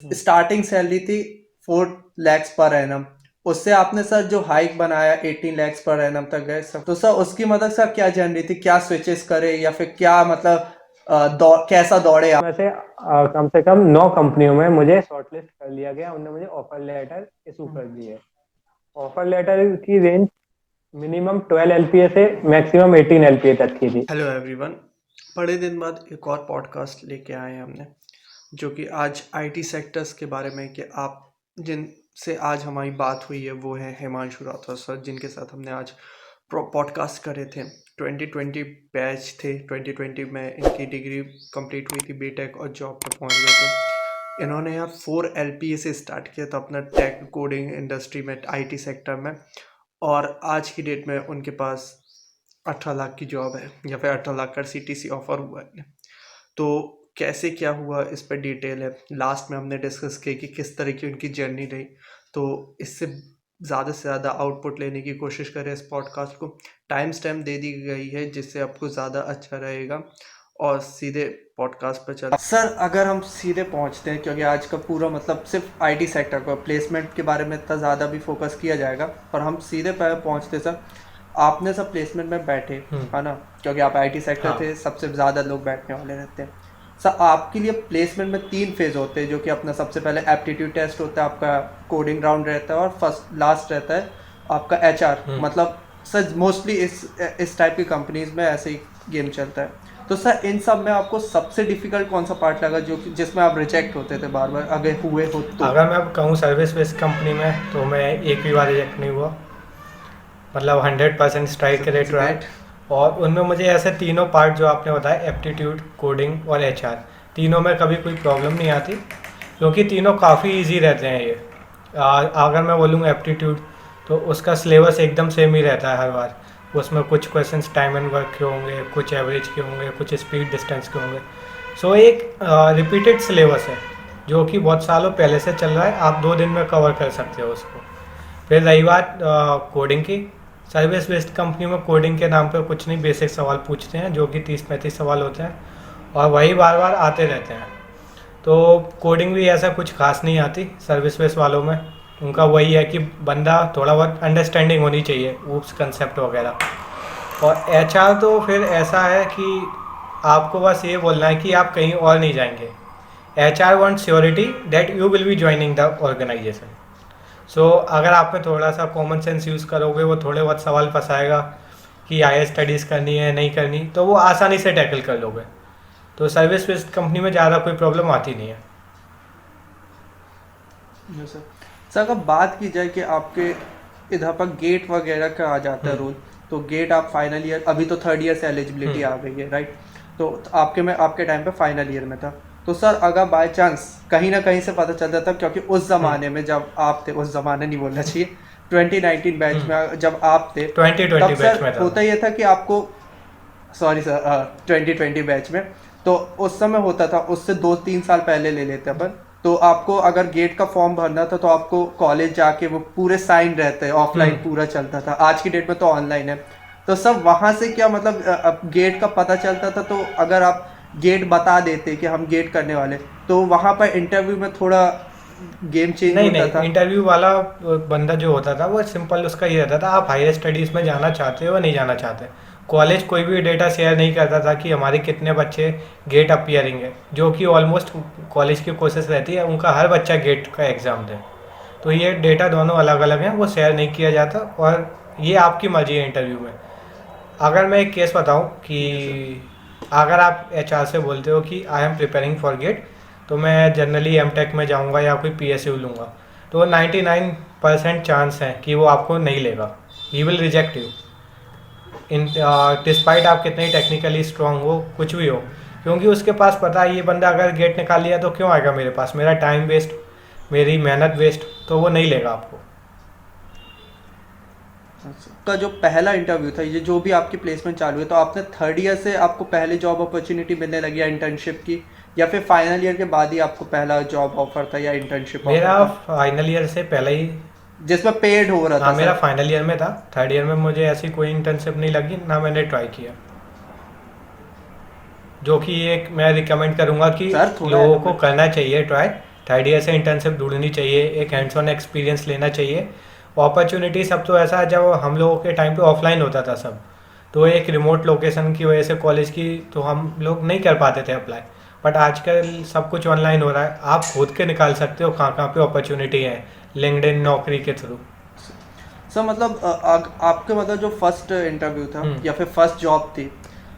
Starting salary थी 4 lakhs per annum. उससे आपने सर जो हाइक बनाया 18 lakhs पर एनम तक गए सर, तो सर उसकी मदद सर क्या जर्नी थी, क्या स्विचेस करे या फिर क्या मतलब कैसा दौड़े आप? में से कम 9 कंपनियों में मुझे शॉर्टलिस्ट कर लिया गया। उन्होंने मुझे ऑफर लेटर इशू कर दिए। ऑफर लेटर की रेंज मिनिमम 12 LPA से मैक्सिमम 18 LPA तक की थी। हेलो एवरीवन, बड़े दिन बाद एक और पॉडकास्ट लेके आए हैं हमने, जो कि आज आईटी सेक्टर्स के बारे में कि आप जिनसे आज हमारी बात हुई है वो है हिमांशु राठौर सर, जिनके साथ हमने आज पॉडकास्ट करे थे। 2020 बैच थे, 2020 में इनकी डिग्री कंप्लीट हुई थी बीटेक और जॉब पर पहुंच गए थे। इन्होंने यार 4 LPA से स्टार्ट किया था अपना टेक कोडिंग इंडस्ट्री में, आईटी सेक्टर में, और आज की डेट में उनके पास 18 लाख की जॉब है या फिर 18 लाख का CTC ऑफर हुआ है। तो कैसे क्या हुआ इस पर डिटेल है, लास्ट में हमने डिस्कस किया कि किस तरह की उनकी जर्नी रही। तो इससे ज़्यादा से ज़्यादा आउटपुट लेने की कोशिश करें इस पॉडकास्ट को। टाइम स्टैम्प दे दी गई है जिससे आपको ज़्यादा अच्छा रहेगा, और सीधे पॉडकास्ट पर चल सर। अगर हम सीधे पहुंचते हैं, क्योंकि आज का पूरा मतलब सिर्फ आईटी सेक्टर को प्लेसमेंट के बारे में इतना ज़्यादा भी फोकस किया जाएगा, पर हम सीधे पहुंचते सर। आपने सब प्लेसमेंट में बैठे, है ना, क्योंकि आप आईटी सेक्टर थे, सबसे ज़्यादा लोग बैठने वाले रहते हैं सर। आपके लिए प्लेसमेंट में 3 फेज़ होते हैं, जो कि अपना सबसे पहले एप्टीट्यूड टेस्ट होता है, आपका कोडिंग राउंड रहता है, और फर्स्ट लास्ट रहता है आपका HR। मतलब सर मोस्टली इस टाइप की कंपनीज में ऐसे ही गेम चलता है। तो सर इन सब में आपको सबसे डिफिकल्ट कौन सा पार्ट लगा, जो जिसमें आप रिजेक्ट होते थे बार बार, अगर हुए हो तो? अगर मैं अब कहूँ सर्विस बेस्ड कंपनी में, तो मैं एक भी बार रिजेक्ट नहीं हुआ। मतलब 100% स्ट्राइक रेट रहा है। और उनमें मुझे ऐसे तीनों पार्ट जो आपने बताया, एप्टीट्यूड, कोडिंग और HR, तीनों में कभी कोई प्रॉब्लम नहीं आती, क्योंकि तीनों काफ़ी इजी रहते हैं ये। अगर मैं बोलूँ एप्टीट्यूड, तो उसका सिलेबस एकदम सेम ही रहता है हर बार। उसमें कुछ क्वेश्चंस टाइम एंड वर्क के होंगे, कुछ एवरेज के होंगे, कुछ स्पीड डिस्टेंस के होंगे। सो एक रिपीटेड सिलेबस है जो कि बहुत सालों पहले से चल रहा है। आप 2 दिन में कवर कर सकते हो उसको। फिर रही बात कोडिंग की, सर्विस बेस्ड कंपनी में कोडिंग के नाम पे कुछ नहीं, बेसिक सवाल पूछते हैं जो कि 30-35 सवाल होते हैं, और वही बार बार आते रहते हैं। तो कोडिंग भी ऐसा कुछ खास नहीं आती सर्विस बेस्ड वालों में। उनका वही है कि बंदा थोड़ा बहुत अंडरस्टैंडिंग होनी चाहिए, ऊप्स कंसेप्ट वगैरह। और HR तो फिर ऐसा है कि आपको बस ये बोलना है कि आप कहीं और नहीं जाएंगे। HR want surety that you will be joining the organisation. So अगर आप में थोड़ा सा कॉमन सेंस यूज़ करोगे, वो थोड़े बहुत सवाल फंसाएगा कि हायर स्टडीज़ करनी है नहीं करनी, तो वो आसानी से टैकल कर लोगे। तो सर्विस बेस्ड कंपनी में ज़्यादा कोई प्रॉब्लम आती नहीं है। सर सर अगर बात की जाए कि आपके इधर पर गेट वगैरह का आ जाता है रूल, तो गेट आप फाइनल ईयर, अभी तो 3rd ईयर से एलिजिबिलिटी आ गई है, राइट? तो आपके टाइम पे फाइनल ईयर में था। तो सर अगर बाय चांस कहीं ना कहीं से पता चलता था, क्योंकि उस ज़माने में जब आप थे, उस ज़माने नहीं बोलना चाहिए, 2019 बैच में जब आप थे, 2020 तब बैच सर में था। होता यह था कि आपको, सॉरी सर, 2020 बैच में, तो उस समय होता था, उससे 2-3 साल पहले ले लेते अपन। तो आपको अगर गेट का फॉर्म भरना था तो आपको कॉलेज जाके वो पूरे साइन रहते हैं, ऑफलाइन पूरा चलता था। आज की डेट में तो ऑनलाइन है। तो सब वहाँ से क्या मतलब अब गेट का पता चलता था, तो अगर आप गेट बता देते कि हम गेट करने वाले, तो वहाँ पर इंटरव्यू में थोड़ा गेम चेंज नहीं होता नहीं, था। इंटरव्यू वाला बंदा जो होता था वो सिंपल उसका ये रहता था, आप हायर स्टडीज़ में जाना चाहते हो या नहीं जाना चाहते। कॉलेज कोई भी डेटा शेयर नहीं करता था कि हमारे कितने बच्चे गेट अपियरिंग है, जो कि ऑलमोस्ट कॉलेज की कोशिश रहती है उनका हर बच्चा गेट का एग्ज़ाम दे। तो ये डेटा दोनों अलग अलग हैं, वो शेयर नहीं किया जाता, और ये आपकी मर्जी है इंटरव्यू में। अगर मैं एक केस बताऊं कि यस सर। अगर आप HR से बोलते हो कि I am preparing for GATE, तो मैं जनरली M.Tech में जाऊंगा या कोई PSU लूँगा, तो 99% चांस है कि वो आपको नहीं लेगा। He will reject you in despite आप कितने ही टेक्निकली स्ट्रांग हो, कुछ भी हो, क्योंकि उसके पास पता है ये बंदा अगर गेट निकाल लिया तो क्यों आएगा मेरे पास, मेरा टाइम वेस्ट, मेरी मेहनत वेस्ट, तो वो नहीं लेगा आपको। का जो पहला इंटरव्यू था, ये जो भी आपकी प्लेसमेंट चालू है, तो आपने 3rd ईयर से आपको पहले जॉब अपॉर्चुनिटी मिलने लगी या इंटर्नशिप की, या फिर फाइनल ईयर के बाद ही आपको पहला जॉब ऑफर था या इंटर्नशिप ऑफर मेरा था फाइनल ईयर से पहले ही। जिसमें पेड हो रहा हाँ, था मेरा सर? फाइनल ईयर में था। 3rd ईयर में मुझे ऐसी कोई इंटर्नशिप नहीं लगी, ना मैंने ट्राई किया। जो कि एक मैं रिकमेंड करूँगा कि सर थोड़ा लोगों को एलोबरेट। करना चाहिए ट्राई। थर्ड ईयर से इंटर्नशिप ढूंढनी चाहिए, एक हैंड्स ऑन एक्सपीरियंस लेना चाहिए। अपॉर्चुनिटी सब तो ऐसा जब हम लोगों के टाइम पे ऑफलाइन होता था सब, तो एक रिमोट लोकेशन की वजह से कॉलेज की, तो हम लोग नहीं कर पाते थे अप्लाई। बट आजकल सब कुछ ऑनलाइन हो रहा है, आप खुद के निकाल सकते हो कहाँ कहाँ पे अपॉर्चुनिटी है लिंक्डइन नौकरी के थ्रू। सर मतलब आपके मतलब जो फर्स्ट इंटरव्यू था या फिर फर्स्ट जॉब थी,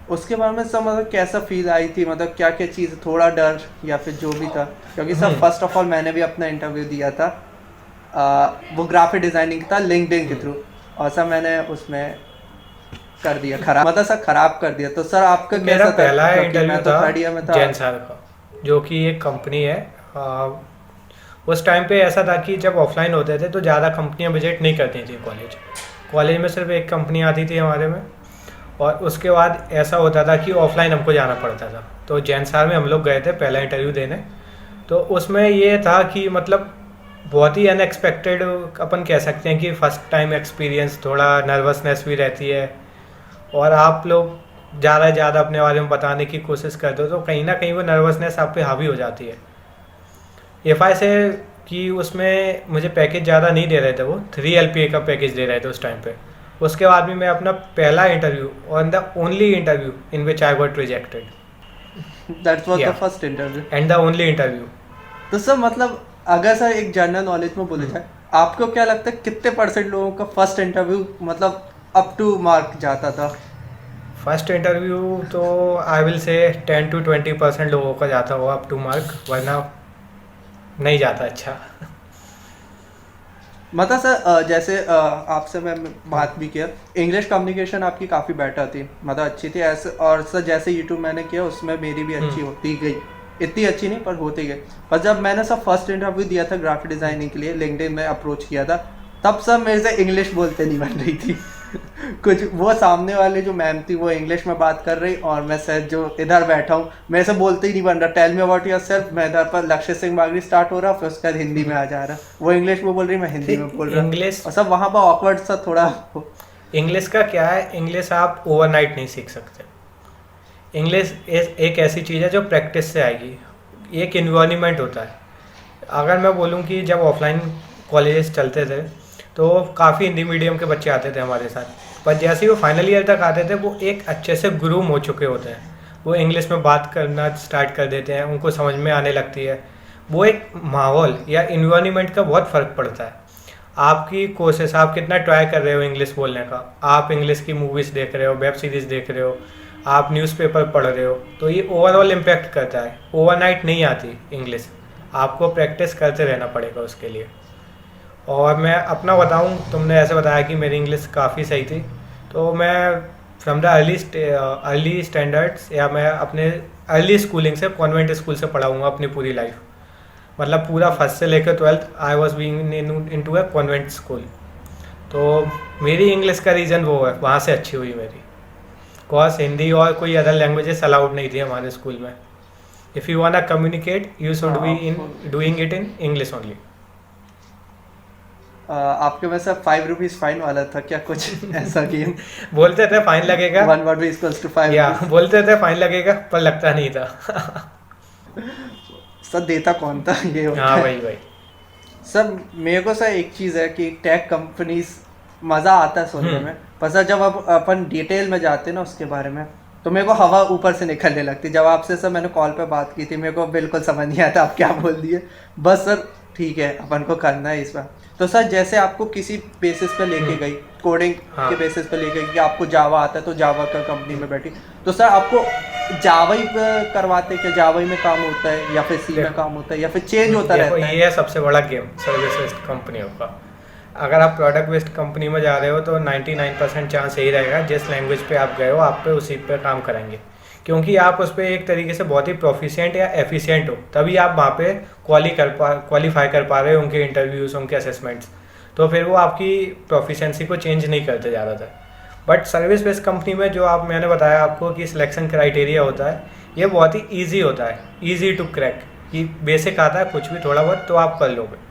उसके बारे में सर मतलब कैसा फील आई थी, मतलब क्या क्या चीज़, थोड़ा डर या फिर जो भी था? क्योंकि सर फर्स्ट ऑफ ऑल मैंने भी अपना इंटरव्यू दिया था, वो ग्राफिक डिज़ाइनिंग था लिंक्डइन के थ्रू, और सर मैंने उसमें कर दिया खराब, मतलब सर खराब कर दिया। तो सर आपका मेरा कैसा पहला था? इंटरव्यू मैं तो था थर्ड ईयर में था। जैन सर का, जो कि एक कंपनी है। उस टाइम पे ऐसा था कि जब ऑफलाइन होते थे तो ज़्यादा कंपनियां विजिट नहीं करती थी कॉलेज में सिर्फ एक कंपनी आती थी हमारे में, और उसके बाद ऐसा होता था कि ऑफलाइन हमको जाना पड़ता था। तो जैन सर में हम लोग गए थे पहला इंटरव्यू देने, तो उसमें ये था कि मतलब बहुत ही अनएक्सपेक्टेड अपन कह सकते हैं कि फर्स्ट टाइम एक्सपीरियंस, थोड़ा नर्वसनेस भी रहती है, और आप लोग ज़्यादा अपने बारे में बताने की कोशिश करते हो, तो कहीं ना कहीं वो नर्वसनेस आप पे हावी हो जाती है। एफ आई से कि उसमें मुझे पैकेज ज़्यादा नहीं दे रहे थे, वो 3 LPA का पैकेज दे रहे थे उस टाइम पे। उसके बाद भी मैं अपना पहला इंटरव्यू और the only interview in which I got rejected, that was the first interview and the only interview. तो सर मतलब अगर सर एक जनरल नॉलेज में बोले जाए, आपको क्या लगता है कितने परसेंट लोगों का फर्स्ट इंटरव्यू मतलब अप टू मार्क जाता था? फर्स्ट इंटरव्यू तो आई विल से 10 to 20% लोगों का जाता होगा अप टू मार्क, वरना नहीं जाता अच्छा। मतलब सर जैसे आपसे मैं बात भी किया, इंग्लिश कम्युनिकेशन आपकी काफ़ी बेटर थी, मतलब अच्छी थी ऐसे। और सर जैसे यूट्यूब मैंने किया उसमें मेरी भी अच्छी होती गई, इतनी अच्छी नहीं पर होती गई। पर जब मैंने सर फर्स्ट इंटरव्यू दिया था ग्राफिक डिज़ाइनिंग के लिए, लिंक्डइन में अप्रोच किया था, तब सर मेरे से इंग्लिश बोलते नहीं बन रही थी। कुछ वो सामने वाले जो मैम थी वो इंग्लिश में बात कर रही, और मैं सर जो इधर बैठा हूँ मेरे से बोलते ही नहीं बन रहा, टेल मी अबाउट योरसेल्फ, मैं इधर पर लक्ष्य सिंह बागड़ी स्टार्ट हो रहा, फिर उसके बाद हिंदी में आ जा रहा, वो इंग्लिश में बोल रही, मैं हिंदी में बोल रहा, इंग्लिश और सब वहाँ पर ऑकवर्ड सा थोड़ा। इंग्लिश का क्या है, इंग्लिश आप ओवरनाइट नहीं सीख सकते। इंग्लिश एक ऐसी चीज़ है जो प्रैक्टिस से आएगी, एक इन्वायरमेंट होता है। अगर मैं बोलूँ कि जब ऑफलाइन कॉलेजेस चलते थे तो काफ़ी हिंदी मीडियम के बच्चे आते थे हमारे साथ, पर जैसे ही वो फाइनल ईयर तक आते थे वो एक अच्छे से ग्रूम हो चुके होते हैं, वो इंग्लिश में बात करना स्टार्ट कर देते हैं, उनको समझ में आने लगती है। वो एक माहौल या इन्वायरमेंट का बहुत फ़र्क पड़ता है। आपकी कोशिश, आप कितना ट्राई कर रहे हो इंग्लिश बोलने का, आप इंग्लिश की मूवीज़ देख रहे हो, वेब सीरीज़ देख रहे हो, आप न्यूज़पेपर पढ़ रहे हो, तो ये ओवरऑल इम्पैक्ट करता है। ओवरनाइट नहीं आती इंग्लिश, आपको प्रैक्टिस करते रहना पड़ेगा उसके लिए। और मैं अपना बताऊं, तुमने ऐसे बताया कि मेरी इंग्लिश काफ़ी सही थी, तो मैं फ्रॉम द अर्ली स्टैंडर्ड्स या मैं अपने अर्ली स्कूलिंग से कॉन्वेंट स्कूल से पढ़ा हूँ अपनी पूरी लाइफ, मतलब पूरा फर्स्ट से लेकर 12th I was being into a convent school. तो मेरी इंग्लिश का रीज़न वो है, वहाँ से अच्छी हुई मेरी। कॉज हिंदी और कोई अदर लैंग्वेजेस अलाउड नहीं थी हमारे स्कूल में। If you want to communicate you should be in doing it in English only. आपके में सर 5 रुपीज़ फाइन वाला था क्या कुछ ऐसा गेम? बोलते थे फाइन लगेगा, 1 word इक्वल्स टू 5 या रुपीज़। बोलते थे फाइन लगेगा, पर लगता नहीं था। सर देता कौन था ये होता हाँ है। वही सर मेरे को सर एक चीज़ है कि टेक कंपनीज मज़ा आता है सुनने में, पर सर जब अब अपन डिटेल में जाते हैं ना उसके बारे में, तो मेरे को हवा ऊपर से निकलने लगती। जब आपसे सर मैंने कॉल पे बात की थी, मेरे को बिल्कुल समझ नहीं आता आप क्या बोल दिए, बस सर ठीक है अपन को करना है इस बार। तो सर जैसे आपको किसी बेसिस पे लेके गई, कोडिंग के बेसिस पे लेके गई कि आपको जावा आता है, तो जावा का कंपनी में बैठी, तो सर आपको जावा ही करवाते क्या, जावा ही में काम होता है या फिर सी में काम होता है या फिर चेंज होता रहता है? ये है सबसे बड़ा गेम सर्विस बेस्ड कंपनियों का। अगर आप प्रोडक्ट बेस्ड कंपनी में जा रहे हो तो 99% चांस यही रहेगा जिस लैंग्वेज पे आप गए हो आप पे उसी पे काम करेंगे, क्योंकि आप उस पर एक तरीके से बहुत ही प्रोफिशिएंट या एफिशिएंट हो, तभी आप वहाँ पे क्वालिफाई कर पा रहे हो उनके इंटरव्यूज़, उनके असेसमेंट्स। तो फिर वो आपकी प्रोफिशिएंसी को चेंज नहीं करते ज़्यादातर। बट सर्विस बेस्ड कंपनी में जो मैंने बताया आपको कि सिलेक्शन क्राइटेरिया होता है, ये बहुत ही ईजी होता है, ईजी टू क्रैक, कि बेसिक आता है कुछ भी थोड़ा बहुत तो आप कर लोगे।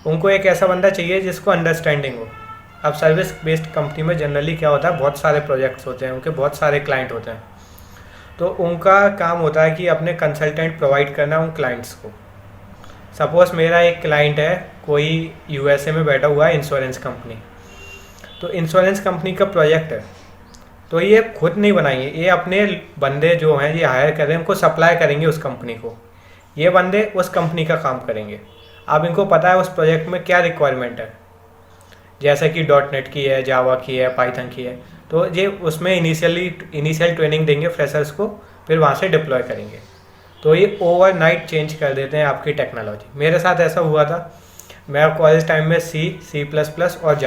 उनको एक ऐसा बंदा चाहिए जिसको अंडरस्टैंडिंग हो। अब सर्विस बेस्ड कंपनी में जनरली क्या होता है, बहुत सारे प्रोजेक्ट्स होते हैं, उनके बहुत सारे क्लाइंट होते हैं, तो उनका काम होता है कि अपने कंसल्टेंट प्रोवाइड करना उन क्लाइंट्स को। सपोज मेरा एक क्लाइंट है, कोई यूएसए में बैठा हुआ है, इंश्योरेंस कंपनी। तो इंश्योरेंस कंपनी का प्रोजेक्ट है, तो ये खुद नहीं बनाएंगे, ये अपने बंदे जो हैं ये हायर कर रहे हैं, उनको सप्लाई करेंगे उस कंपनी को। ये बंदे उस कंपनी का काम करेंगे। अब इनको पता है उस प्रोजेक्ट में क्या रिक्वायरमेंट है, जैसे कि डॉट नेट की है, जावा की है, पाइथन की है। तो ये उसमें इनिशियल ट्रेनिंग देंगे फ्रेशर्स को, फिर वहाँ से डिप्लॉय करेंगे। तो ये ओवरनाइट चेंज कर देते हैं आपकी टेक्नोलॉजी। मेरे साथ ऐसा हुआ था, मैं कॉलेज टाइम में सी प्लस प्लस और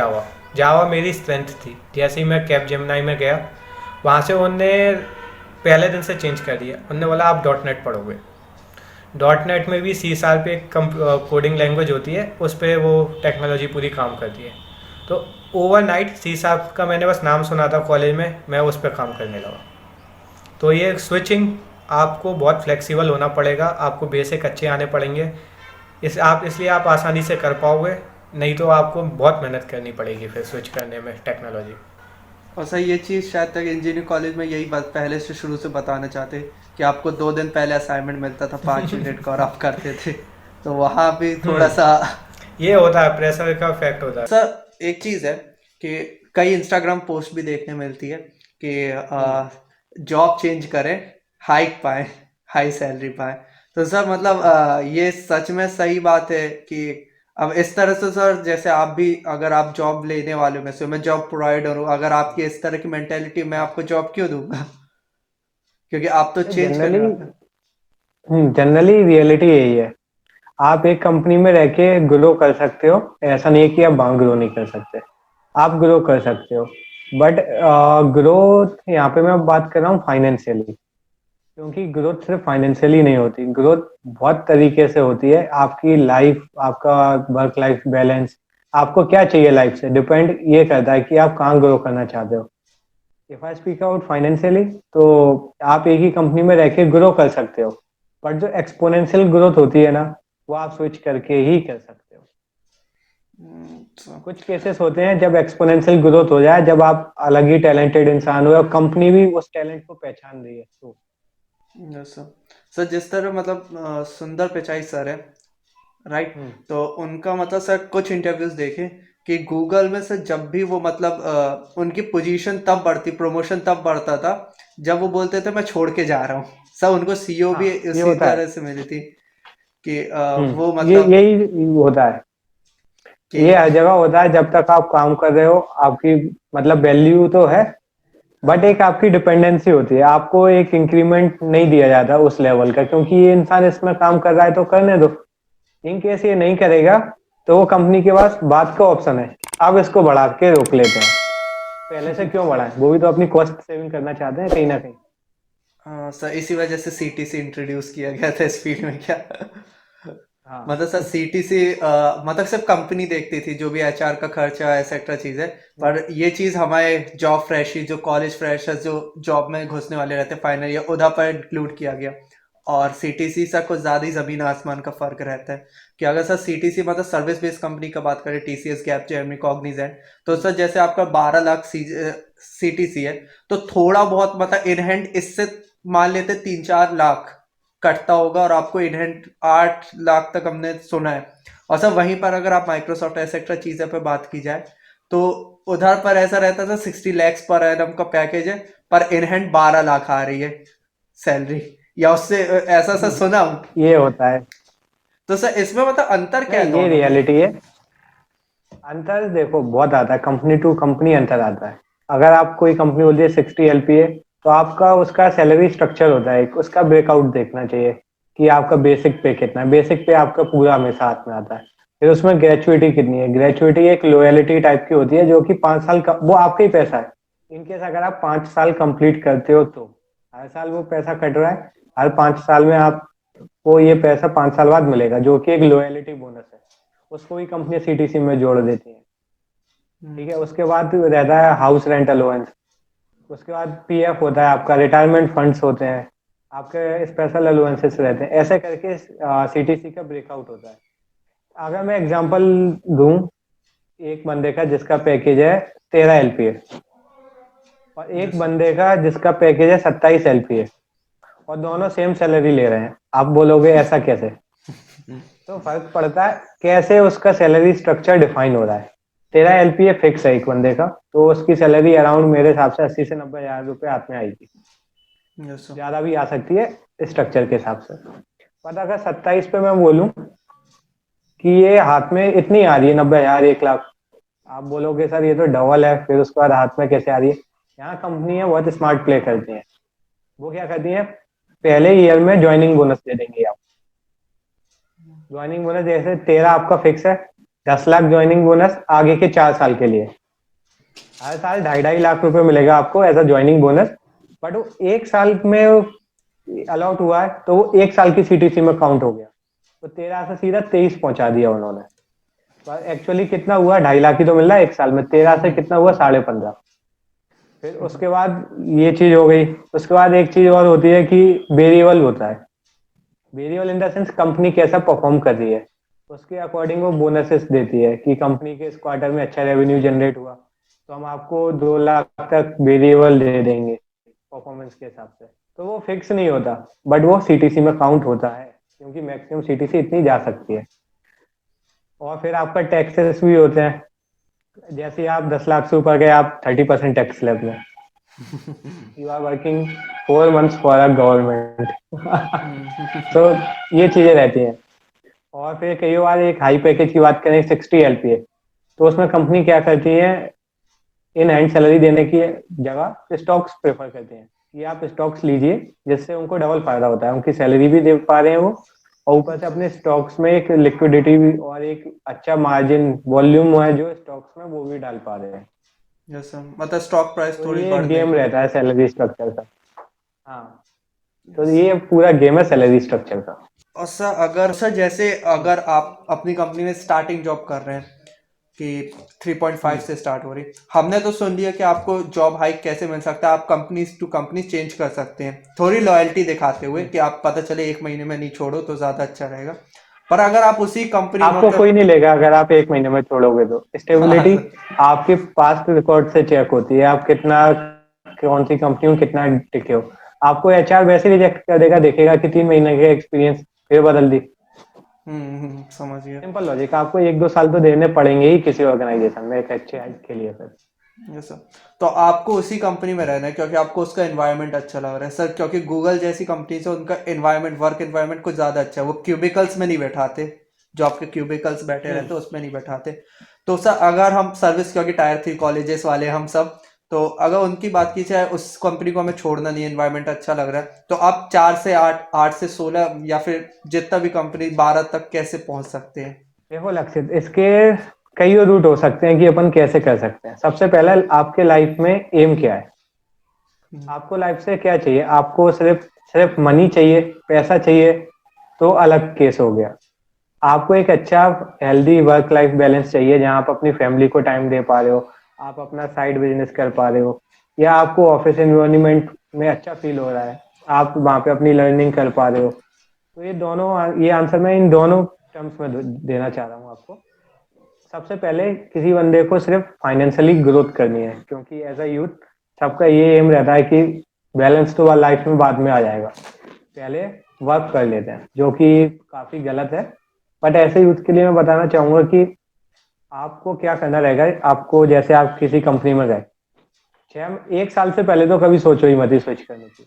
जावा मेरी स्ट्रेंथ थी। जैसे ही मैं कैप जेमिनाई में गया, वहाँ से उन्होंने पहले दिन से चेंज कर दिया। उन्होंने बोला आप डॉट नेट पढ़ोगे। डॉट नेट में भी सी शार्प एक कोडिंग लैंग्वेज होती है, उस पर वो टेक्नोलॉजी पूरी काम करती है। तो ओवरनाइट सी शार्प का मैंने बस नाम सुना था कॉलेज में, मैं उस पर काम करने लगा। तो ये स्विचिंग आपको बहुत फ्लेक्सिबल होना पड़ेगा, आपको बेसिक अच्छे आने पड़ेंगे। इसलिए आप आसानी से कर पाओगे, नहीं तो आपको बहुत मेहनत करनी पड़ेगी फिर स्विच करने में टेक्नोलॉजी। और सर ये चीज़ शायद तक इंजीनियरिंग कॉलेज में यही बात पहले से शुरू से बताना चाहते कि आपको 2 दिन पहले असाइनमेंट मिलता था 5 यूनिट का और आप करते थे, तो वहाँ भी थोड़ा सा ये होता है, प्रेशर का इफेक्ट होता है। सर एक चीज़ है कि कई इंस्टाग्राम पोस्ट भी देखने मिलती है कि जॉब चेंज करें, हाइक पाएँ, हाई सैलरी पाएँ। तो सर मतलब ये सच में सही बात है कि अब इस तरह से सर, जैसे आप भी अगर आप जॉब लेने वाले में से, मैं जॉब प्रोवाइडर हूँ, अगर आपकी इस तरह की मेंटेलिटी, मैं आपको जॉब क्यों दूंगा? क्योंकि आप तो चेंज करने जनरली वाले हैं। जनरली रियलिटी यही है। आप एक कंपनी में रह के ग्रो कर सकते हो, ऐसा नहीं है कि आप वहां ग्रो नहीं कर सकते, आप ग्रो कर सकते हो। बट ग्रोथ यहाँ पे मैं बात कर रहा हूँ फाइनेंशियली, क्योंकि ग्रोथ सिर्फ फाइनेंशियली नहीं होती, ग्रोथ बहुत तरीके से होती है। आपकी लाइफ, आपका वर्क लाइफ बैलेंस, आपको क्या चाहिए लाइफ से डिपेंड ये करता है कि आप कहाँ ग्रो करना चाहते हो। If I speak out financially, तो आप एक ही कंपनी में रह के ग्रो कर सकते हो, बट जो एक्सपोनेंशियल ग्रोथ होती है ना, वो आप स्विच करके ही कर सकते हो। कुछ केसेस होते हैं जब एक्सपोनेंशियल ग्रोथ हो जाए, जब आप अलग ही टैलेंटेड इंसान हो और कंपनी भी उस टैलेंट को पहचान रही है, तो यस सर। सर जिस तरह मतलब सुंदर पिचाई सर है, राइट, तो उनका मतलब सर कुछ इंटरव्यूज देखे कि गूगल में से जब भी वो मतलब उनकी पोजीशन तब बढ़ती, प्रमोशन तब बढ़ता था जब वो बोलते थे मैं छोड़ के जा रहा हूँ। सर उनको सीईओ भी हाँ, ये उसी होता है। तरह से मिली थी कि वो ये मतलब यही होता है, कि ये हर जगह होता है। जब तक आप काम कर रहे हो, आपकी मतलब वैल्यू तो है, बट एक आपकी डिपेंडेंसी होती है। आपको एक इंक्रीमेंट नहीं दिया जाता उस लेवल का, क्योंकि ये इंसान इसमें काम कर रहा है तो करने दो। इन केस ये नहीं करेगा, तो वो कंपनी के पास बात का ऑप्शन है, आप इसको बढ़ा के रोक लेते हैं। पहले से क्यों बढ़ाएं, वो भी तो अपनी कॉस्ट सेविंग करना चाहते हैं कहीं ना कहीं। सर इसी वजह से सीटीसी इंट्रोड्यूस किया गया था इस फील्ड में क्या? हाँ। मतलब सर सीटीसी मतलब सिर्फ कंपनी देखती थी जो भी एचआर का खर्चा एक्सेट्रा चीज़ है, पर ये चीज़ हमारे जॉब फ्रेशी, जो कॉलेज फ्रेशर्स जो जॉब में घुसने वाले रहते फाइनल ईयर, उधर पर इंक्लूड किया गया। और सीटीसी से कुछ ज़्यादा ही ज़मीन आसमान का फ़र्क रहता है कि अगर सर सीटीसी मतलब सर्विस बेस्ड कंपनी का बात करें, टीसीएस, गैप, जेएमनी, कॉग्निजेंट, तो सर जैसे आपका 12 लाख सीटीसी है, तो थोड़ा बहुत मतलब इन हैंड इससे मान लेते 3-4 लाख कटता होगा और आपको इन हैंड 8 लाख तक हमने सुना है। और सर वहीं पर अगर आप माइक्रोसॉफ्ट एक्सेट्रा चीज़ें पे बात की जाए, तो उधर पर ऐसा रहता था 60 lakhs पर एनम का पैकेज है, पर इन हैंड 12 लाख आ रही है सैलरी, या उससे ऐसा सा सुना हूं। ये होता है। तो सर इसमें मतलब अंतर क्या है नहीं, ये दोनों में? रियलिटी है। अंतर देखो बहुत आता है, कंपनी टू कंपनी अंतर आता है। अगर आप कोई कंपनी बोलती है 60 LPA, तो आपका उसका सैलरी स्ट्रक्चर होता है, उसका ब्रेकआउट देखना चाहिए कि आपका बेसिक पे कितना है। बेसिक पे आपका पूरा हमेशा हाथ में आता है। फिर उसमें ग्रेचुइटी कितनी है, ग्रेचुइटी एक लॉयलिटी टाइप की होती है, जो कि 5 साल का, वो आपका ही पैसा है। इनकेस अगर आप 5 साल कंप्लीट करते हो, तो हर साल वो पैसा कट रहा है, हर 5 साल में आपको ये पैसा 5 साल बाद मिलेगा, जो कि एक लॉयलिटी बोनस है। उसको ही कंपनी सीटीसी में जोड़ देती है। ठीक है, उसके बाद रहता है हाउस रेंट अलाउंस, उसके बाद पीएफ होता है, आपका रिटायरमेंट फंड्स होते हैं, आपके स्पेशल अलाउंसेस रहते हैं। ऐसे करके सीटीसी का ब्रेकआउट होता है। अगर मैं एग्जांपल दूं, एक बंदे का जिसका पैकेज है 13 LPA, और एक बंदे का जिसका पैकेज है 27 LPA, और दोनों सेम सैलरी ले रहे हैं, आप बोलोगे ऐसा कैसे? तो फर्क पड़ता है कैसे उसका सैलरी स्ट्रक्चर डिफाइन हो रहा है। तेरा एलपीए फिक्स है एक बंदे का, तो उसकी सैलरी अराउंड मेरे हिसाब से 80 से 90 हज़ार रुपये हाथ में आएगी। Yes sir. ज्यादा भी आ सकती है स्ट्रक्चर के हिसाब से। पर अगर 27 पे मैं बोलूं कि ये हाथ में इतनी आ रही है, 90 हज़ार, 1 लाख, आप बोलोगे सर ये तो डबल है, फिर उसके बाद हाथ में कैसे आ रही है? यहाँ कंपनी है बहुत स्मार्ट प्ले करती है। वो क्या करती है, पहले ईयर में ज्वाइनिंग बोनस दे देंगे आप। ज्वाइनिंग बोनस जैसे तेरा आपका फिक्स है 10 लाख ज्वाइनिंग बोनस आगे के 4 साल के लिए। हर साल 2.5 2.5 लाख रुपए मिलेगा आपको as a joining bonus. But वो 1 साल में अलॉट हुआ है तो वो 1 साल की सीटीसी में काउंट हो गया। तो 13 से सीधा 23 पहुंचा दिया उन्होंने। पर एक्चुअली कितना हुआ, 2.5 लाख ही तो मिल रहा है 1 साल में। 13 से कितना हुआ, 15.5। फिर उसके बाद ये चीज हो गई। उसके बाद एक चीज और होती है कि वेरिएबल होता है। Variable in the sense company कैसा परफॉर्म कर रही है, उसके अकॉर्डिंग वो बोनसेस देती है कि कंपनी के इस क्वार्टर में अच्छा रेवेन्यू जनरेट हुआ तो हम आपको 2 लाख तक वेरिएबल दे देंगे परफॉर्मेंस के हिसाब से। तो वो फिक्स नहीं होता, बट वो सीटीसी में काउंट होता है, क्योंकि मैक्सिमम सीटीसी इतनी जा सकती है। और फिर आपका टैक्सेस भी होते हैं। जैसे आप 10 लाख से ऊपर गए, आप 30% टैक्स स्लैब में। You are working 4 months for a government. तो ये चीजें रहती हैं। और फिर कई बार एक हाई पैकेज की बात करें, 60 एलपीए, तो उसमें कंपनी क्या करती है, इन हैंड सैलरी देने की जगह स्टॉक्स प्रेफर करते हैं कि आप स्टॉक्स लीजिए, जिससे उनको डबल फायदा होता है। उनकी सैलरी भी दे पा रहे हैं वो, और ऊपर से अपने स्टॉक्स में एक लिक्विडिटी भी और एक अच्छा मार्जिन वॉल्यूम है जो स्टॉक्स में, वो भी डाल पा रहे हैं। यस सर, मतलब स्टॉक प्राइस तो थोड़ी ये बढ़ गई। गेम रहता है सैलरी स्ट्रक्चर का। हाँ, तो ये पूरा गेम है सैलरी स्ट्रक्चर का। और सर अगर सर जैसे अगर आप अपनी कंपनी में स्टार्टिंग जॉब कर रहे हैं कि 3.5 से स्टार्ट हो रही, हमने तो सुन लिया कि आपको जॉब हाइक कैसे मिल सकता है, आप कंपनी टू कंपनी चेंज कर सकते हैं थोड़ी लॉयल्टी दिखाते हुए कि आप पता चले 1 महीने में नहीं छोड़ो तो ज़्यादा अच्छा रहेगा। पर अगर आप उसी कंपनी में आपको कोई नहीं लेगा अगर आप 1 महीने में छोड़ोगे तो। हाँ स्टेबिलिटी सर। आपके पास्ट रिकॉर्ड से चेक होती है, आप कितना, कौन सी कंपनी में कितना टिके हो। आपको एचआर वैसे रिजेक्ट कर देगा, देखेगा कि 3 महीने के एक्सपीरियंस, फिर बदल दी। समझ गया। सिंपल लॉजिक, आपको 1 2 साल तो देने पड़ेंगे ही किसी ऑर्गेनाइजेशन में एक अच्छे हाइट के लिए। फिर यस सर। तो आपको उसी कंपनी में रहना है क्योंकि आपको उसका एनवायरनमेंट अच्छा लग रहा है सर, क्योंकि गूगल जैसी कंपनी से उनका एनवायरनमेंट, वर्क एनवायरनमेंट कुछ ज़्यादा अच्छा है। वो क्यूबिकल्स में नहीं बैठाते, जो आपके क्यूबिकल्स बैठे रहते हैं उसमें नहीं बैठाते। तो सर अगर हम सर्विस, क्योंकि टायर 3 कॉलेजेस वाले हम सब, तो अगर उनकी बात की जाए, उस कंपनी को हमें छोड़ना नहीं है, एनवायरनमेंट अच्छा लग रहा है, तो आप 4 से 8, 8 से 16 या फिर जितना भी कंपनी 12 तक कैसे पहुंच सकते हैं? देखो लक्षित, इसके कई रूट हो सकते हैं कि अपन कैसे कर सकते हैं। सबसे पहले आपके लाइफ में एम क्या है, आपको लाइफ से क्या चाहिए। आपको सिर्फ सिर्फ मनी चाहिए, पैसा चाहिए, तो अलग केस हो गया। आपको एक अच्छा हेल्दी वर्क लाइफ बैलेंस चाहिए, जहां आप अपनी फैमिली को टाइम दे पा रहे हो, आप अपना साइड बिजनेस कर पा रहे हो, या आपको ऑफिस एनवायरनमेंट में अच्छा फील हो रहा है, आप वहां पे अपनी लर्निंग कर पा रहे हो। तो ये दोनों, ये आंसर मैं इन दोनों टर्म्स में देना चाह रहा हूँ आपको। सबसे पहले किसी बंदे को सिर्फ फाइनेंशियली ग्रोथ करनी है, क्योंकि एज अ यूथ सबका ये एम रहता है कि बैलेंस तो लाइफ में बाद में आ जाएगा, पहले वर्क कर लेते हैं, जो कि काफी गलत है। बट ऐसे यूथ के लिए मैं बताना चाहूंगा कि आपको क्या करना रहेगा। आपको जैसे आप किसी कंपनी में गए, 1 साल से पहले तो कभी सोचो ही मत स्विच करने की,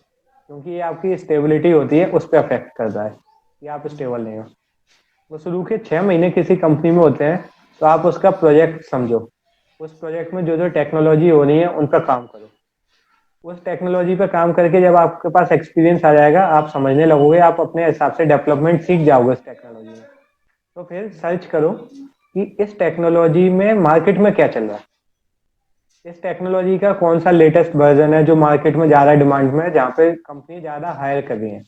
क्योंकि ये आपकी स्टेबिलिटी होती है, उस पर अफेक्ट करता है कि आप स्टेबल नहीं हो। वो शुरू के 6 महीने किसी कंपनी में होते हैं, तो आप उसका प्रोजेक्ट समझो, उस प्रोजेक्ट में जो जो टेक्नोलॉजी हो रही है उन पर काम करो। उस टेक्नोलॉजी पर काम करके जब आपके पास एक्सपीरियंस आ जाएगा, आप समझने लगोगे, आप अपने हिसाब से डेवलपमेंट सीख जाओगे उस टेक्नोलॉजी में। तो फिर सर्च करो कि इस टेक्नोलॉजी में मार्केट में क्या चल रहा है, इस टेक्नोलॉजी का कौन सा लेटेस्ट वर्जन है जो मार्केट में ज्यादा डिमांड में है, जहाँ पे कंपनी ज्यादा हायर कर रही है।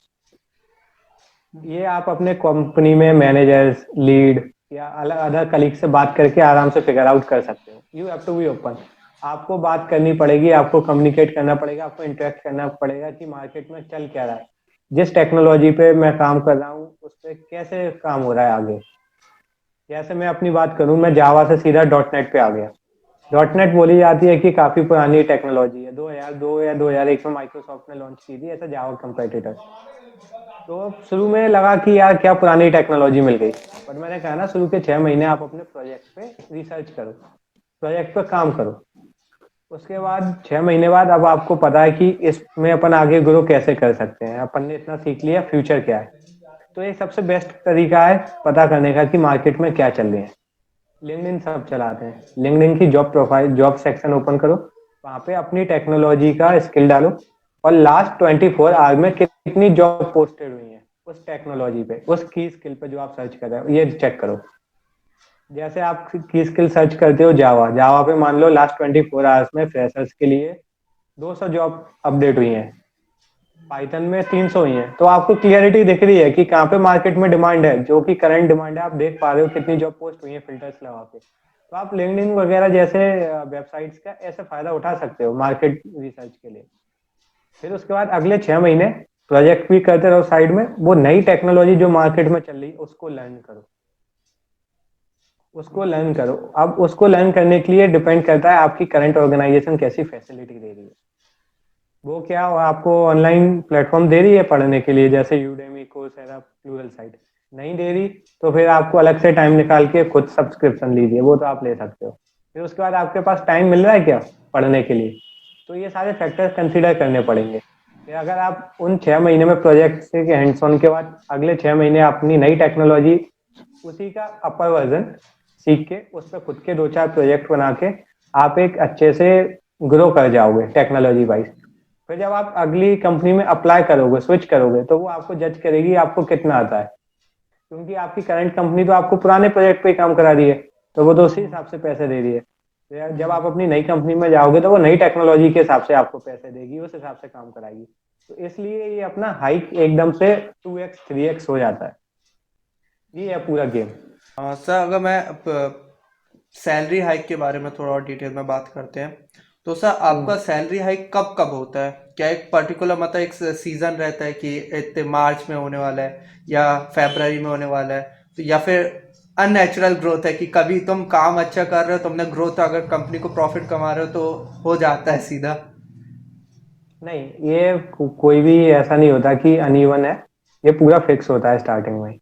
ये आप अपने कंपनी में मैनेजर्स, लीड या अलग अदर कलीग से बात करके आराम से फिगर आउट कर सकते हो। You have to be open, आपको बात करनी पड़ेगी, आपको कम्युनिकेट करना पड़ेगा, आपको इंटरेक्ट करना पड़ेगा कि मार्केट में चल क्या रहा है, जिस टेक्नोलॉजी पे मैं काम कर रहा हूँ उस पर कैसे काम हो रहा है आगे। जैसे मैं अपनी बात करूँ, मैं जावा से सीधा डॉट नेट पे आ गया। डॉट नेट बोली जाती है कि काफी पुरानी टेक्नोलॉजी है, 2002 या 2001 में माइक्रोसॉफ्ट ने लॉन्च की थी एज अ जावा कंपेटिटर। तो शुरू में लगा कि यार क्या पुरानी टेक्नोलॉजी मिल गई, बट मैंने कहा ना शुरू के 6 महीने आप अपने प्रोजेक्ट पे रिसर्च करो, प्रोजेक्ट पे काम करो। उसके बाद 6 महीने बाद अब आपको पता है कि इसमें अपन आगे ग्रो कैसे कर सकते हैं, अपन ने इतना सीख लिया, फ्यूचर क्या है। तो ये सबसे बेस्ट तरीका है पता करने का कि मार्केट में क्या चल रही है। लिंक्डइन सब चलाते हैं, लिंक्डइन की job profile, job section open करो, वहां पे अपनी टेक्नोलॉजी का स्किल डालो, और लास्ट 24 आवर में कितनी जॉब पोस्टेड हुई है उस टेक्नोलॉजी पे, उस की स्किल पे जो आप सर्च कर रहे हो, ये चेक करो। जैसे आप की स्किल सर्च करते हो जावा, जावा पे मान लो लास्ट 24 आवर्स में फ्रेशर्स के लिए 200 जॉब अपडेट हुई हैं, पाइथन में 300 हुई हैं, तो आपको क्लियरिटी दिख रही है कि कहाँ पे मार्केट में डिमांड है, जो कि करंट डिमांड है, आप देख पा रहे हो कितनी जॉब पोस्ट हुई है फिल्टर्स लगा के। तो आप लिंक्डइन वगैरह जैसे वेबसाइट्स का ऐसे फायदा उठा सकते हो मार्केट रिसर्च के लिए। फिर उसके बाद अगले 6 महीने प्रोजेक्ट भी करते रहो साइड में, वो नई टेक्नोलॉजी जो मार्केट में चल रही है उसको लर्न करो, उसको लर्न करो। अब उसको लर्न करने के लिए डिपेंड करता है आपकी करंट ऑर्गेनाइजेशन कैसी फैसिलिटी दे रही है। वो क्या वो आपको ऑनलाइन प्लेटफॉर्म दे रही है पढ़ने के लिए, जैसे यूडेमी, कोर्सेरा, प्लूरल साइट। नहीं दे रही तो फिर आपको अलग से टाइम निकाल के खुद सब्सक्रिप्शन लीजिए, वो तो आप ले सकते हो। फिर उसके बाद आपके पास टाइम मिल रहा है क्या पढ़ने के लिए, तो ये सारे फैक्टर्स कंसीडर करने पड़ेंगे। फिर अगर आप उन 6 महीने में प्रोजेक्ट से हैंड्स ऑन के बाद अगले 6 महीने अपनी नई टेक्नोलॉजी उसी का अपर वर्जन सीख के उस पर खुद के 2-4 प्रोजेक्ट बना के आप एक अच्छे से ग्रो कर जाओगे टेक्नोलॉजी वाइज। फिर जब आप अगली कंपनी में अप्लाई करोगे, स्विच करोगे, तो वो आपको जज करेगी आपको कितना आता है, क्योंकि आपकी करंट कंपनी तो आपको पुराने प्रोजेक्ट पे ही काम करा रही है, तो वो तो उसी हिसाब से पैसे दे रही है। तो जब आप अपनी नई कंपनी में जाओगे तो वो नई टेक्नोलॉजी के हिसाब से आपको पैसे देगी, उस हिसाब से काम कराएगी। तो इसलिए ये अपना हाइक एकदम से 2x 3x हो जाता है, ये है पूरा गेम। सर अगर मैं सैलरी हाइक के बारे में थोड़ा और डिटेल में बात करते हैं, तो सर आपका सैलरी हाइक कब कब होता है? क्या एक पर्टिकुलर मतलब एक सीजन रहता है कि इतने मार्च में होने वाला है या फरवरी में होने वाला है, तो या फिर अननेचुरल ग्रोथ है कि कभी तुम काम अच्छा कर रहे हो, तुमने ग्रोथ, अगर कंपनी को प्रॉफिट कमा रहे हो तो हो जाता है सीधा? नहीं, ये कोई भी ऐसा नहीं होता कि अनइवन है, ये पूरा फिक्स होता है स्टार्टिंग में।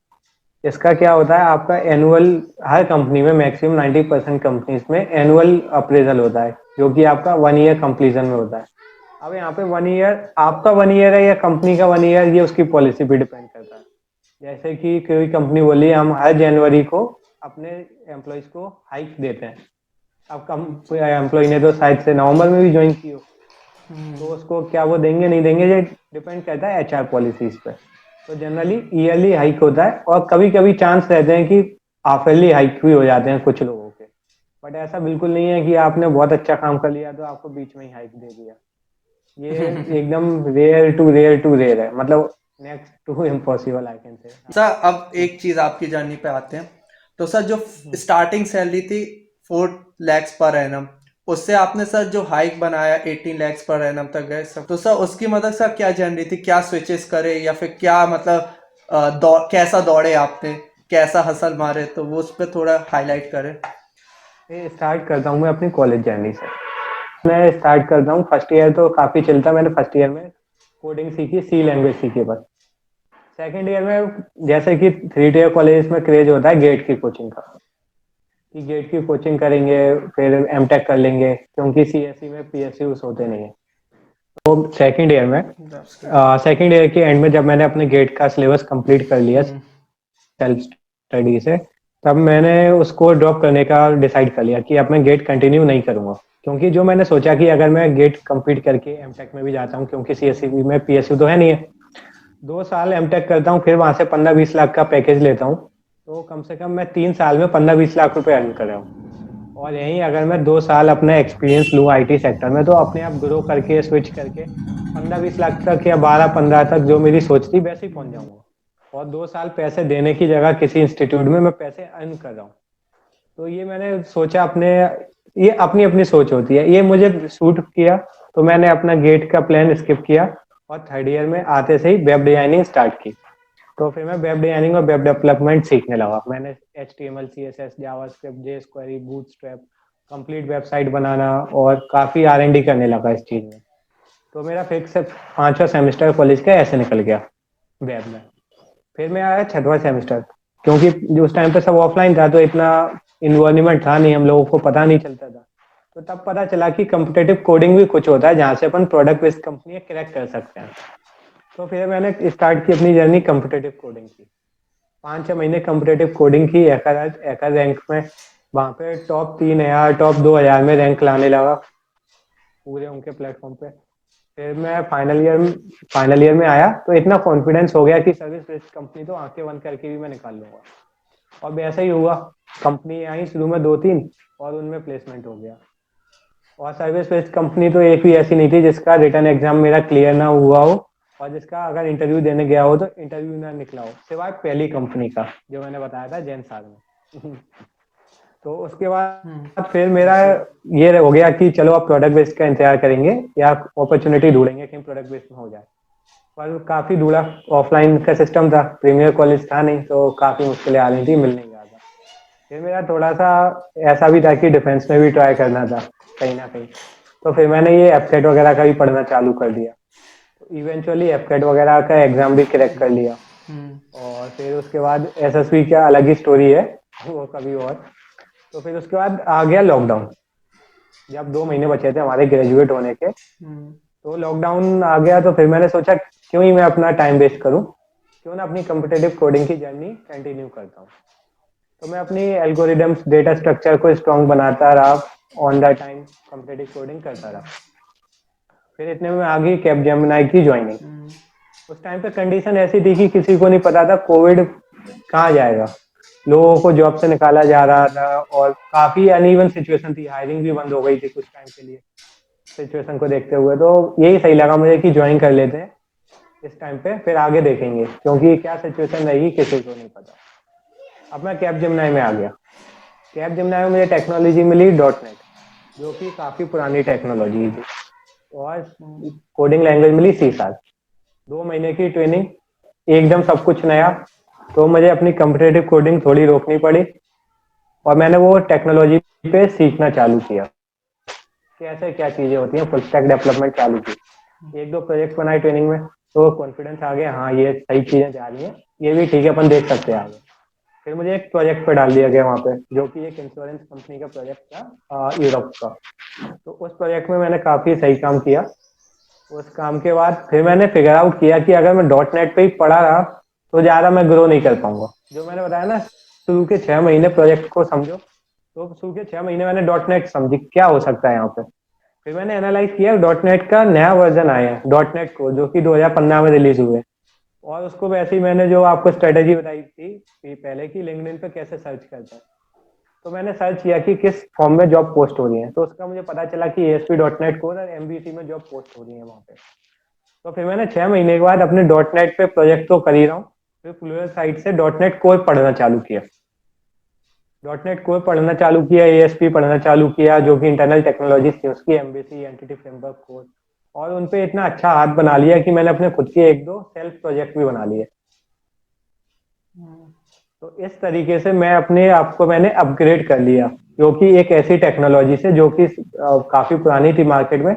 इसका क्या होता है, आपका एनुअल, हर कंपनी में मैक्सिमम 90% कंपनीज में एनुअल अप्रेजल होता है, जो कि आपका 1 ईयर कंप्लीजन में होता है। अब यहाँ पे 1 ईयर, आपका 1 ईयर है या कंपनी का 1 ईयर, ये उसकी पॉलिसी पे डिपेंड करता है। जैसे कि कोई कंपनी बोली हम हर जनवरी को अपने एम्प्लॉयज को हाइक देते हैं। अब कम एम्प्लॉय ने तो शायद से नवंबर में भी ज्वाइन की हो, तो उसको क्या वो देंगे नहीं देंगे, ये डिपेंड करता है एचआर पॉलिसीज पे। तो जनरली ईयरली हाइक होता है, और कभी कभी चांस रहते हैं कि हाफरली हाइक भी हो जाते हैं कुछ लोगों के। बट ऐसा बिल्कुल नहीं है कि आपने बहुत अच्छा काम कर लिया तो आपको बीच में ही हाइक दे दिया। ये एकदम रेयर टू रेयर है, मतलब next to impossible I can say. Sir अब एक चीज आपकी जर्नी पे आते हैं, तो सर जो स्टार्टिंग सैलरी थी 4 lakhs पर एनम, उससे आपने सर जो हाइक बनाया 18 lakhs पर एनम तक गए सर, तो सर उसकी मतलब सर क्या जर्नी थी, क्या स्विचेस करे या फिर क्या मतलब कैसा दौड़े आपने, कैसा हसल मारे, तो वो उस पर थोड़ा हाईलाइट करें। स्टार्ट करता हूँ मैं अपनी कॉलेज जर्नी से। मैं स्टार्ट करता हूँ, फर्स्ट ईयर तो काफी चलता, मैंने फर्स्ट ईयर में कोडिंग सीखी, सी लैंग्वेज सीखी बस। सेकेंड ईयर में जैसे कि 3 ईयर कॉलेज में क्रेज होता है गेट की कोचिंग का, कि गेट की कोचिंग करेंगे फिर एमटेक कर लेंगे, क्योंकि सीएससी में पीएसयू होते नहीं है। तो सेकेंड ईयर में, सेकेंड ईयर के एंड में जब मैंने अपने गेट का सिलेबस कंप्लीट कर लिया सेल्फ स्टडी से, तब मैंने उसको ड्रॉप करने का डिसाइड कर लिया कि अब मैं गेट कंटिन्यू नहीं करूंगा। क्योंकि जो मैंने सोचा कि अगर मैं गेट कंप्लीट करके एमटेक में भी जाता हूँ, क्योंकि सीएससी में पीएसयू तो है नहीं है, 2 साल एमटेक करता हूँ, फिर वहां से 15-20 लाख का पैकेज लेता हूँ, तो कम से कम मैं 3 साल में 15-20 लाख रुपए अर्न कर रहा हूँ। और यहीं अगर मैं 2 साल अपना एक्सपीरियंस लूँ आईटी सेक्टर में, तो अपने आप ग्रो करके स्विच करके 15-20 लाख तक या 12-15 तक जो मेरी सोच थी वैसे ही पहुंच जाऊंगा। और 2 साल पैसे देने की जगह किसी इंस्टीट्यूट में मैं पैसे अर्न कर रहा हूँ। तो ये मैंने सोचा अपने, ये अपनी अपनी सोच होती है, ये मुझे सूट किया, तो मैंने अपना गेट का प्लान स्किप किया और थर्ड ईयर में आते से ही वेब डिजाइनिंग स्टार्ट की। तो फिर मैं वेब डिजाइनिंग और वेब डेवलपमेंट सीखने लगा। मैंने HTML, CSS, JavaScript, jQuery, Bootstrap, complete website बनाना और काफी R&D करने लगा इस चीज में। तो मेरा फिक्स 5वां सेमेस्टर कॉलेज का ऐसे निकल गया। वेब में। फिर मैं आया छठवां सेमेस्टर, क्योंकि जो उस टाइम पे सब ऑफलाइन था तो इतना इन्वायरमेंट था नहीं, हम लोगों को पता नहीं चलता था। तो तब पता चला कि कम्पिटेटिव कोडिंग भी कुछ होता है जहाँ से अपन प्रोडक्ट बेस्ड कंपनी क्रैक कर सकते हैं। तो फिर मैंने स्टार्ट की अपनी जर्नी कम्पिटेटिव कोडिंग की। 5-6 महीने कम्पिटेटिव कोडिंग की, हैकर रैंक में वहाँ पे टॉप 3,000 टॉप 2,000 में रैंक लाने लगा पूरे उनके प्लेटफॉर्म पे। फिर मैं फाइनल ईयर में आया तो इतना कॉन्फिडेंस हो गया कि सर्विस बेस्ड कंपनी तो आंखें बंद करके भी मैं निकाल लूंगा। और वैसा ही हुआ। कंपनी आई शुरू में 2-3 और उनमें प्लेसमेंट हो गया। और सर्विस बेस्ड कंपनी तो एक भी ऐसी नहीं थी जिसका रिटर्न एग्जाम मेरा क्लियर ना हुआ हो और जिसका अगर इंटरव्यू देने गया हो तो इंटरव्यू ना निकला हो, सिवाय पहली कंपनी का जो मैंने बताया था जैन सार में। तो उसके बाद फिर मेरा ये हो गया कि चलो अब प्रोडक्ट बेस्ड का इंतजार करेंगे या अपॉर्चुनिटी ढूंढेंगे कि प्रोडक्ट बेस्ड में हो जाए। पर काफी ढूंढा, ऑफलाइन का सिस्टम था, प्रीमियर कॉलेज था नहीं, तो काफी मुश्किलें आ रही थी, मिल नहीं रहा था। फिर मेरा थोड़ा सा ऐसा भी था कि डिफेंस में भी ट्राई करना था कहीं ना कहीं। तो फिर मैंने ये एफकेट वगैरह का भी पढ़ना चालू कर दिया। तो इवेंचुअली एफकेट वगैरह का एग्जाम भी क्रैक कर लिया। और फिर उसके बाद एसएसबी का अलग ही स्टोरी है, वो कभी और। तो फिर उसके बाद आ गया लॉकडाउन। जब 2 महीने बचे थे हमारे ग्रेजुएट होने के, तो लॉकडाउन आ गया। तो फिर मैंने सोचा क्यों ही मैं अपना टाइम वेस्ट करूं, क्यों ना अपनी कम्पिटेटिव कोडिंग की जर्नी कंटिन्यू करता हूं। तो मैं अपनी एल्गोरिदम्स डेटा स्ट्रक्चर को स्ट्रॉन्ग बनाता रहा, on the time competitive coding करता रहा। फिर इतने में आ गई कैपजेमिनाई की ज्वाइनिंग। उस टाइम पे कंडीशन ऐसी थी कि किसी को नहीं पता था कोविड कहाँ जाएगा, लोगों को जॉब से निकाला जा रहा था और काफी अनइवन सिचुएशन थी, हायरिंग भी बंद हो गई थी कुछ टाइम के लिए सिचुएशन को देखते हुए। तो यही सही लगा मुझे कि ज्वाइन कर लेते हैं इस टाइम पे, फिर आगे देखेंगे, क्योंकि क्या सिचुएशन रहेगी किसी को नहीं पता। अब मैं कैप जिमनाई में आ गया। कैप जिमनाई में मुझे टेक्नोलॉजी मिली डॉट नेट, जो कि काफी पुरानी टेक्नोलॉजी थी। और कोडिंग लैंग्वेज मिली सी शार्प। 2 महीने की ट्रेनिंग, एकदम सब कुछ नया। तो मुझे अपनी कम्पिटेटिव कोडिंग थोड़ी रोकनी पड़ी और मैंने वो टेक्नोलॉजी पे सीखना चालू किया, कैसे क्या चीजें होती हैं, फुल स्टैक डेवलपमेंट चालू की। 1-2 प्रोजेक्ट बनाए ट्रेनिंग में, तो कॉन्फिडेंस आ गया, हाँ ये सही चीजें जा रही हैं, ये भी ठीक है, अपन देख सकते हैं आगे। फिर मुझे एक प्रोजेक्ट पे डाल दिया गया वहाँ पे, जो कि एक इंश्योरेंस कंपनी का प्रोजेक्ट था यूरोप का। तो उस प्रोजेक्ट में मैंने काफी सही काम किया। उस काम के बाद फिर मैंने फिगर आउट किया कि अगर मैं डॉट नेट पे ही पढ़ा रहा तो ज्यादा मैं ग्रो नहीं कर पाऊंगा। जो मैंने बताया ना, शुरू के 6 महीने प्रोजेक्ट को समझो, तो शुरू के 6 महीने मैंने डॉट नेट समझी क्या हो सकता है यहाँ पे। फिर मैंने एनालाइज किया, डॉट नेट का नया वर्जन आया है डॉट नेट को, जो कि 2015 में रिलीज हुए। और उसको वैसे ही मैंने जो आपको स्ट्रेटेजी बताई थी कि पहले की लिंक्डइन पे कैसे सर्च करते हैं, तो मैंने सर्च किया कि किस फॉर्म में जॉब पोस्ट हो रही है। तो उसका मुझे पता चला कि ASP.NET कोर और MVC में जॉब पोस्ट हो रही है वहाँ पे। तो फिर मैंने 6 महीने के बाद अपने डॉट नेट पे प्रोजेक्ट तो कर ही रहा हूँ, फिर प्लूरल साइट से डॉट नेट कोर पढ़ना चालू किया। डॉट नेट कोर पढ़ना चालू किया, ASP पढ़ना चालू किया, जो कि इंटरनल टेक्नोलॉजीज थी उसकी, MVC एंटिटी फ्रेमवर्क कोर। और उन पे इतना अच्छा हाथ बना लिया कि मैंने अपने खुद के 1-2 सेल्फ प्रोजेक्ट भी बना लिए। तो इस तरीके से मैं अपने आप को मैंने अपग्रेड कर लिया, क्योंकि एक ऐसी टेक्नोलॉजी से जो कि काफी पुरानी थी मार्केट में,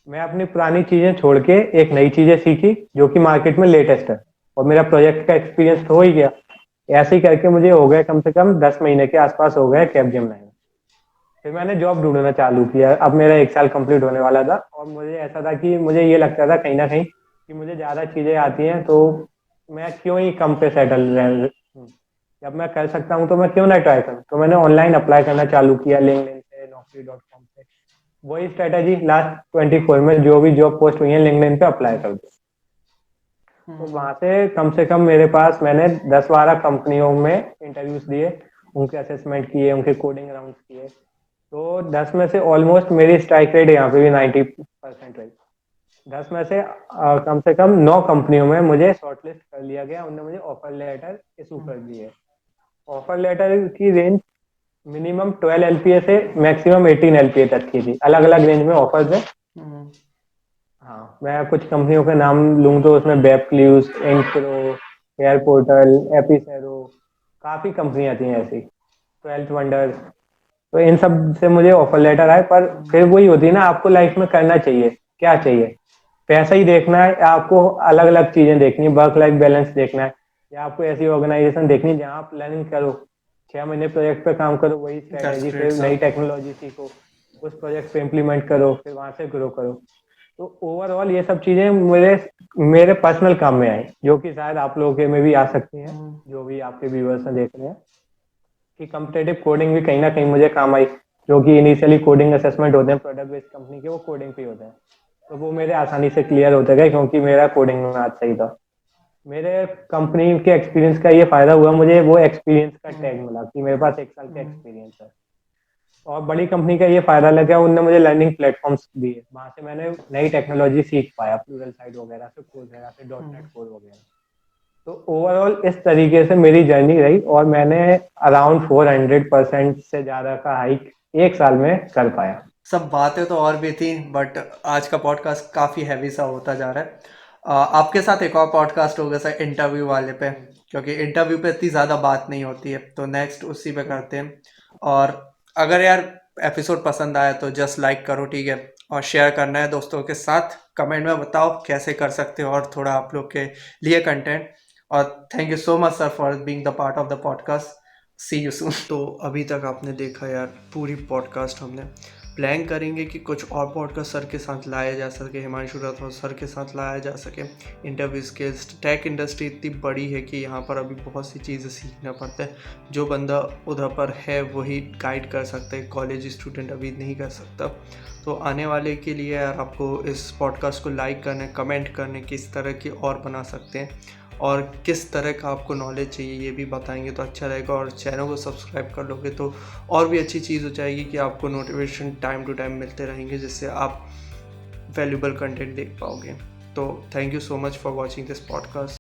मैं अपनी पुरानी चीजें छोड़ के एक नई चीजें सीखी जो कि मार्केट में लेटेस्ट है, और मेरा प्रोजेक्ट का एक्सपीरियंस तो हो ही गया। ऐसे ही करके मुझे हो गए कम से कम 10 महीने के आसपास हो गए कैपजेमिनाई में। फिर मैंने जॉब ढूंढना चालू किया, अब मेरा 1 साल कंप्लीट होने वाला था, और मुझे ऐसा था कि मुझे ये लगता था कहीं ना कहीं कि मुझे ज्यादा चीजें आती हैं, तो मैं क्यों ही कम पे सेटल रह, जब मैं कर सकता हूँ तो मैं क्यों ना ट्राई करूँ। तो मैंने ऑनलाइन अप्लाई करना चालू किया, लिंक्डइन पे, naukri.com पे। वही स्ट्रेटेजी लास्ट 24 में, जो भी जॉब पोस्ट हुई है लिंक्डइन पे अप्लाई कर दो। तो वहां से कम मेरे पास, मैंने 10-12 कंपनियों में इंटरव्यूज दिए, उनके असेसमेंट किए, उनके कोडिंग राउंड किए। तो 10 में से ऑलमोस्ट मेरी स्ट्राइक रेट यहाँ पे भी 90% रही। 10 में से कम 9 कंपनियों में मुझे शॉर्टलिस्ट कर लिया गया, उन्होंने मुझे ऑफर लेटर इशू कर दिए। ऑफर लेटर की रेंज मिनिमम 12 LPA से मैक्सिमम 18 LPA तक की थी, अलग अलग रेंज में ऑफर्स है। हाँ, मैं कुछ कंपनियों के नाम लूँ तो उसमें वेबक्लूज, इनप्रो, एयर पोर्टल, एपिसेरो, काफी कंपनियां थी ऐसी, 12th वंडर। तो इन सब से मुझे ऑफर लेटर आए। पर फिर वही होती है ना, आपको लाइफ में करना चाहिए क्या चाहिए। पैसा ही देखना है या आपको अलग अलग चीजें देखनी है, वर्क लाइफ बैलेंस देखना है, या आपको ऐसी ऑर्गेनाइजेशन देखनी है जहाँ आप लर्निंग करो, 6 महीने प्रोजेक्ट पे काम करो, वही दैट्स स्ट्रेटेजी ग्रेट फिर नई सर। टेक्नोलॉजी सीखो, उस प्रोजेक्ट पे इम्प्लीमेंट करो, फिर वहां से ग्रो करो। तो ओवरऑल ये सब चीजें मेरे मेरे पर्सनल काम में आई, जो कि शायद आप लोगों के में भी आ सकती हैं, जो भी आपके व्यूअर्स हैं देख रहे हैं, कि कम्पिटेटिव कोडिंग भी कहीं ना कहीं मुझे काम आई। जो कि इनिशियली कोडिंग असेसमेंट होते हैं प्रोडक्ट बेस्ड कंपनी के, वो कोडिंग पे होते हैं, तो वो मेरे आसानी से क्लियर होते गए क्योंकि मेरा कोडिंग में आज सही था। मेरे कंपनी के एक्सपीरियंस का ये फायदा हुआ, मुझे वो एक्सपीरियंस का टैग मिला कि मेरे पास 1 साल का एक्सपीरियंस है। और बड़ी कंपनी का ये फायदा लगा, उनने मुझे लर्निंग प्लेटफॉर्म्स दिए, वहां से मैंने नई टेक्नोलॉजी सीख पाया, प्लूरल साइड वगैरह से, कोर्सेरा से, .NET कोर वगैरह। तो ओवरऑल इस तरीके से मेरी जर्नी रही और मैंने अराउंड 400% से ज्यादा का हाइक 1 साल में कर पाया। सब बातें तो और भी थी, बट आज का पॉडकास्ट काफ़ी हैवी सा होता जा रहा है। आपके साथ एक और पॉडकास्ट होगा सर इंटरव्यू वाले पे, क्योंकि इंटरव्यू पे इतनी ज़्यादा बात नहीं होती है, तो नेक्स्ट उसी पे करते हैं। और अगर यार एपिसोड पसंद आया तो जस्ट लाइक करो, ठीक है, और शेयर करना है दोस्तों के साथ। कमेंट में बताओ कैसे कर सकते हो और थोड़ा आप लोग के लिए कंटेंट। और thank you so much sir for being the part of the podcast. See you soon. तो अभी तक आपने देखा यार पूरी पॉडकास्ट, हमने प्लान करेंगे कि कुछ और पॉडकास्ट सर के साथ लाया जा सके, हिमांशु राठौर सर के साथ लाया जा सके। इंटरव्यू स्किल्स, टेक इंडस्ट्री इतनी बड़ी है कि यहाँ पर अभी बहुत सी चीज़ें सीखना पड़ता है। जो बंदा उधर पर है वही गाइड कर सकता है, कॉलेज स्टूडेंट अभी नहीं कर सकता। तो आने वाले के लिए यार आपको इस पॉडकास्ट को लाइक करना, कमेंट करने, किस तरह की और बना सकते हैं और किस तरह का आपको नॉलेज चाहिए ये भी बताएंगे तो अच्छा रहेगा। और चैनल को सब्सक्राइब कर लोगे तो और भी अच्छी चीज़ हो जाएगी कि आपको नोटिफिकेशन टाइम टू टाइम मिलते रहेंगे, जिससे आप वैल्यूबल कंटेंट देख पाओगे। तो thank you so much for watching this podcast.